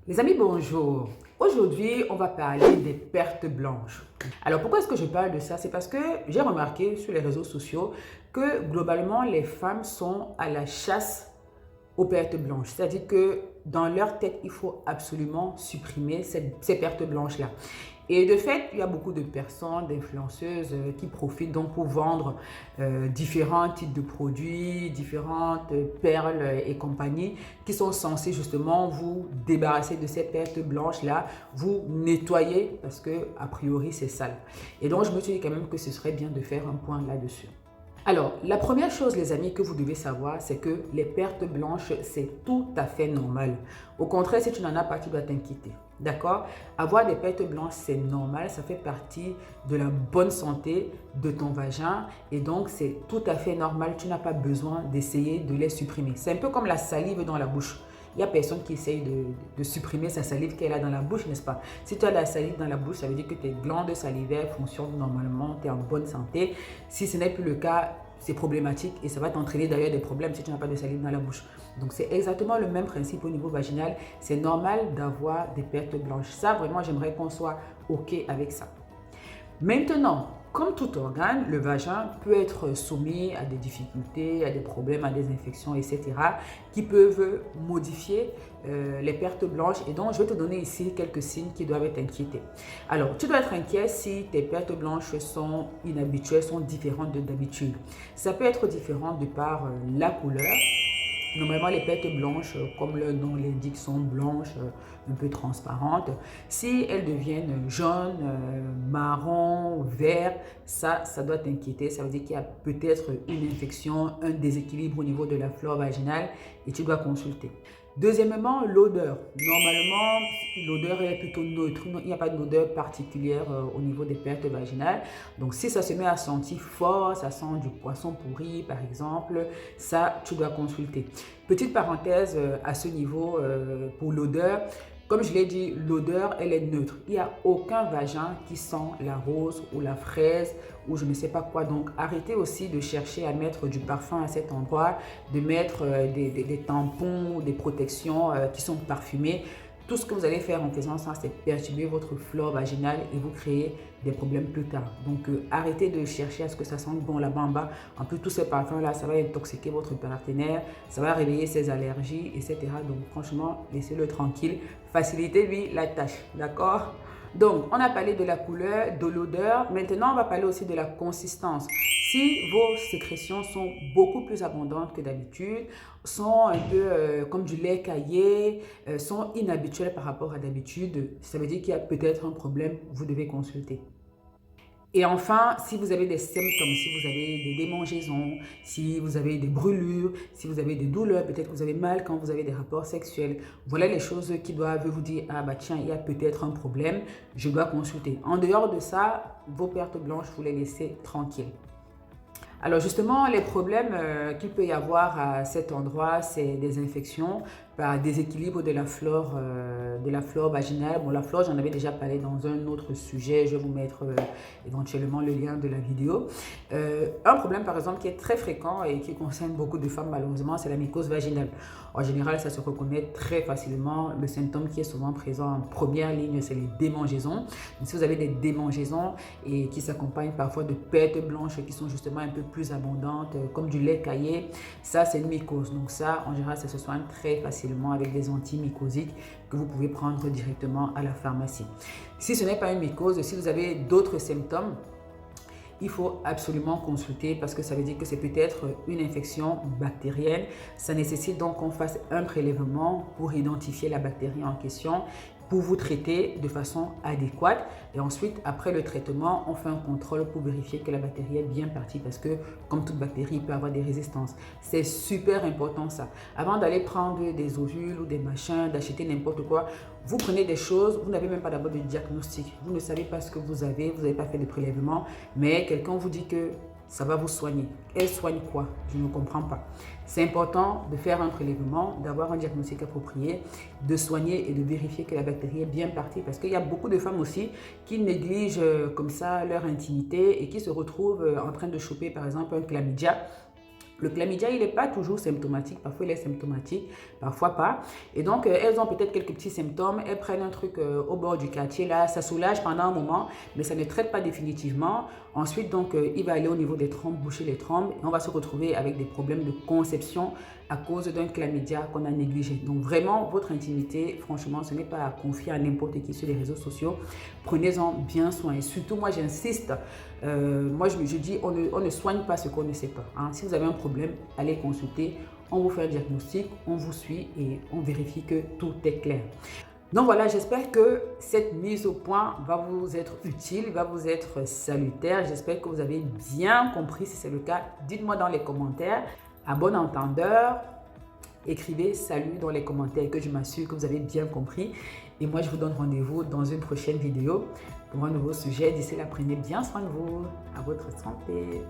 Les amis, bonjour. Aujourd'hui, on va parler des pertes blanches. Alors, pourquoi est-ce que je parle de ça? C'est parce que j'ai remarqué sur les réseaux sociaux que globalement, les femmes sont à la chasse aux pertes blanches. C'est-à-dire que dans leur tête, il faut absolument supprimer ces pertes blanches-là. Et de fait, il y a beaucoup de personnes, d'influenceuses qui profitent donc pour vendre différents types de produits, différentes perles et compagnie qui sont censées justement vous débarrasser de ces pertes blanches-là, vous nettoyer parce que a priori c'est sale. Et donc je me suis dit quand même que ce serait bien de faire un point là-dessus. Alors, la première chose, les amis, que vous devez savoir, c'est que les pertes blanches, c'est tout à fait normal. Au contraire, si tu n'en as pas, tu dois t'inquiéter. D'accord? Avoir des pertes blanches, c'est normal. Ça fait partie de la bonne santé de ton vagin. Et donc, c'est tout à fait normal. Tu n'as pas besoin d'essayer de les supprimer. C'est un peu comme la salive dans la bouche. Il n'y a personne qui essaye de supprimer sa salive qu'elle a dans la bouche, n'est-ce pas? Si tu as de la salive dans la bouche, ça veut dire que tes glandes salivaires fonctionnent normalement, tu es en bonne santé. Si ce n'est plus le cas, c'est problématique et ça va t'entraîner d'ailleurs des problèmes si tu n'as pas de salive dans la bouche. Donc c'est exactement le même principe au niveau vaginal. C'est normal d'avoir des pertes blanches. Ça, vraiment, j'aimerais qu'on soit OK avec ça. Maintenant, comme tout organe, le vagin peut être soumis à des difficultés, à des problèmes, à des infections, etc. qui peuvent modifier les pertes blanches. Et donc, je vais te donner ici quelques signes qui doivent être inquiétés. Alors, tu dois être inquiet si tes pertes blanches sont inhabituelles, sont différentes de d'habitude. Ça peut être différent de par la couleur. Normalement, les pertes blanches, comme le nom l'indique, sont blanches, un peu transparentes. Si elles deviennent jaunes, marron, vert, ça doit t'inquiéter. Ça veut dire qu'il y a peut-être une infection, un déséquilibre au niveau de la flore vaginale et tu dois consulter. Deuxièmement, l'odeur. Normalement, l'odeur est plutôt neutre. Il n'y a pas d'odeur particulière au niveau des pertes vaginales. Donc, si ça se met à sentir fort, ça sent du poisson pourri, par exemple, ça, tu dois consulter. Petite parenthèse à ce niveau pour l'odeur. Comme je l'ai dit, l'odeur, elle est neutre. Il n'y a aucun vagin qui sent la rose ou la fraise ou je ne sais pas quoi. Donc, arrêtez aussi de chercher à mettre du parfum à cet endroit, de mettre des tampons ou des protections qui sont parfumées. Tout ce que vous allez faire en faisant ça, c'est perturber votre flore vaginale et vous créer des problèmes plus tard. Donc, arrêtez de chercher à ce que ça sente bon là-bas en bas. En plus, tous ces parfums-là, ça va intoxiquer votre partenaire, ça va réveiller ses allergies, etc. Donc, franchement, laissez-le tranquille. Facilitez-lui la tâche, d'accord? Donc, on a parlé de la couleur, de l'odeur. Maintenant, on va parler aussi de la consistance. Si vos sécrétions sont beaucoup plus abondantes que d'habitude, sont un peu comme du lait caillé, sont inhabituelles par rapport à d'habitude, ça veut dire qu'il y a peut-être un problème, vous devez consulter. Et enfin, si vous avez des symptômes, si vous avez des démangeaisons, si vous avez des brûlures, si vous avez des douleurs, peut-être que vous avez mal quand vous avez des rapports sexuels, voilà les choses qui doivent vous dire, ah bah tiens, il y a peut-être un problème, je dois consulter. En dehors de ça, vos pertes blanches, vous les laissez tranquilles. Alors justement, les problèmes qu'il peut y avoir à cet endroit, c'est des infections par déséquilibre de la flore vaginale. Bon, la flore, j'en avais déjà parlé dans un autre sujet. Je vais vous mettre éventuellement le lien de la vidéo. Un problème, par exemple, qui est très fréquent et qui concerne beaucoup de femmes, malheureusement, c'est la mycose vaginale. En général, ça se reconnaît très facilement. Le symptôme qui est souvent présent en première ligne, c'est les démangeaisons. Donc, si vous avez des démangeaisons et qui s'accompagnent parfois de pertes blanches qui sont justement un peu plus abondantes, comme du lait caillé, ça, c'est une mycose. Donc ça, en général, ça se soigne très facilement avec des antimycosiques que vous pouvez prendre directement à la pharmacie. Si ce n'est pas une mycose, si vous avez d'autres symptômes, il faut absolument consulter parce que ça veut dire que c'est peut-être une infection bactérienne. Ça nécessite donc qu'on fasse un prélèvement pour identifier la bactérie en question, pour vous traiter de façon adéquate. Et ensuite, après le traitement, on fait un contrôle pour vérifier que la bactérie est bien partie parce que, comme toute bactérie, il peut avoir des résistances. C'est super important ça. Avant d'aller prendre des ovules ou des machins, d'acheter n'importe quoi, vous prenez des choses, vous n'avez même pas d'abord de diagnostic. Vous ne savez pas ce que vous avez, vous n'avez pas fait de prélèvement, mais quelqu'un vous dit que ça va vous soigner. Elle soigne quoi? Je ne comprends pas. C'est important de faire un prélèvement, d'avoir un diagnostic approprié, de soigner et de vérifier que la bactérie est bien partie parce qu'il y a beaucoup de femmes aussi qui négligent comme ça leur intimité et qui se retrouvent en train de choper par exemple un chlamydia Le chlamydia, il n'est pas toujours symptomatique. Parfois, il est symptomatique, parfois pas. Et donc, elles ont peut-être quelques petits symptômes. Elles prennent un truc au bord du quartier. Là, ça soulage pendant un moment, mais ça ne traite pas définitivement. Ensuite, donc, il va aller au niveau des trompes, boucher les trompes. Et on va se retrouver avec des problèmes de conception à cause d'un chlamydia qu'on a négligé. Donc, vraiment, votre intimité, franchement, ce n'est pas à confier à n'importe qui sur les réseaux sociaux. Prenez-en bien soin. Et surtout, moi, j'insiste. Moi, je dis, on ne soigne pas ce qu'on ne sait pas. Hein. Si vous avez un problème, allez consulter. On vous fait un diagnostic, on vous suit et on vérifie que tout est clair. Donc voilà, j'espère que cette mise au point va vous être utile, va vous être salutaire. J'espère que vous avez bien compris. Si c'est le cas, dites-moi dans les commentaires. À bon entendeur, écrivez salut dans les commentaires, que je m'assure que vous avez bien compris. Et moi, je vous donne rendez-vous dans une prochaine vidéo pour un nouveau sujet. D'ici là, prenez bien soin de vous. À votre santé.